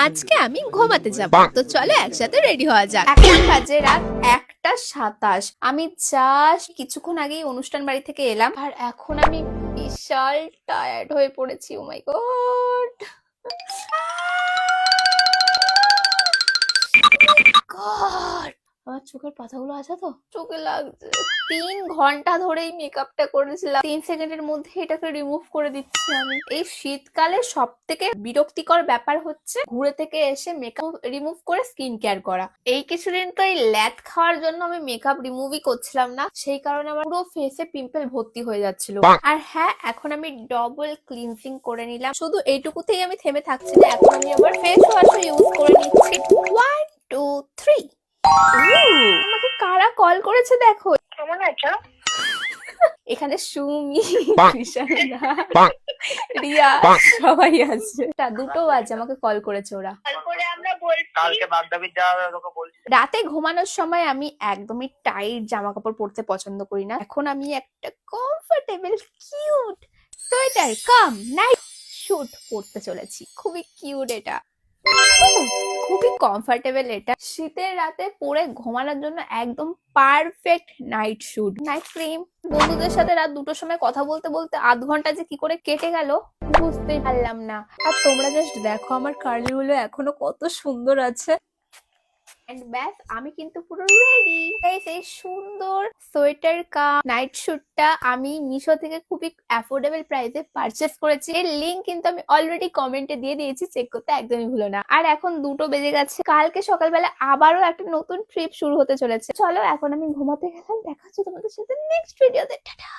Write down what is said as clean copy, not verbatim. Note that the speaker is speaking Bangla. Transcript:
আজকে আমি ঘুমাতে যাব, তো চলো একসাথে রেডি হওয়া যাক। এখন বাজে রাত 1:27। আমি জাস্ট কিছুক্ষণ আগেই অনুষ্ঠান বাড়ি থেকে এলাম, আর এখন আমি বিশাল টায়ার্ড হয়ে পড়েছি। ও মাই গড, গড, আমার চোখের পাতাগুলো আছে তো, চোখে লাগছে। 3 ঘন্টা ধরেই মেকআপটা করেছিলাম, 3 সেকেন্ডের মধ্যে এটাকে রিমুভ করে দিচ্ছি আমি। এই শীতকালে সব থেকে বিরক্তিকর ব্যাপার হচ্ছে ঘুরে থেকে এসে মেকআপ রিমুভ করে স্কিন কেয়ার করা। এই কিছুদিন তো এই ল্যাদ খাওয়ার জন্য আমি মেকআপ রিমুভই করছিলাম না, সেই কারণে আমার পুরো ফেসে পিম্পল ভর্তি হয়ে যাচ্ছিল। আর হ্যাঁ, এখন আমি ডবল ক্লিনজিং করে নিলাম, শুধু এইটুকুতেই আমি থেমে থাকছি না, এখন আমি আবার ফেস ওয়াশও ইউজ করে নিচ্ছি। 1 2 3। আমাকে কারা কল করেছে দেখো। কেমন আছো? এখানে সুমি, কৃষাণা, রিয়া সবাই আছে। দুটো বাজে আমাকে কল করেছে ওরা। তারপরে আমরা বলছি কালকে বাগদাবির যাওয়ার তোকে বলছি। রাতে ঘুমানোর সময় আমি একদমই টাইট জামা কাপড় পরতে পছন্দ করি না। এখন আমি একটা কমফোর্টেবল কিউট সোয়েটার কাম নাইট স্যুট পরতে চলেছি। খুবই কিউট এটা, খুবই কমফোর্টেবল। এটা শীতের রাতে পরে ঘুমানোর জন্য একদম perfect night sweet. Night cream. বন্ধুদের সাথে রাত 2টোর সময় কথা বলতে বলতে আধ ঘন্টা যে কি করে কেটে গেল বুঝতেই পারলাম না। আর তোমরা জাস্ট দেখো আমার কার্লি গুলো এখনো কত সুন্দর আছে। এন্ড ব্যাস, আমি কিন্তু পুরো রেডি। এই সুন্দর সোয়েটার কাম নাইট স্যুটটা আমি মিশো থেকে খুবই অ্যাফোর্ডেবল প্রাইসে পারচেস করেছি। এর লিংক কিন্তু আমি অলরেডি কমেন্টে দিয়ে দিয়েছি, চেক করতে একদমই ভুলো না। আর এখন 2টো বেজে গেছে, কালকে সকালবেলা আবারও একটা নতুন ট্রিপ শুরু হতে চলেছে। চলো এখন আমি ঘুমাতে গেলাম, দেখা হচ্ছে তোমাদের সাথে নেক্সট ভিডিওতে। টাটা।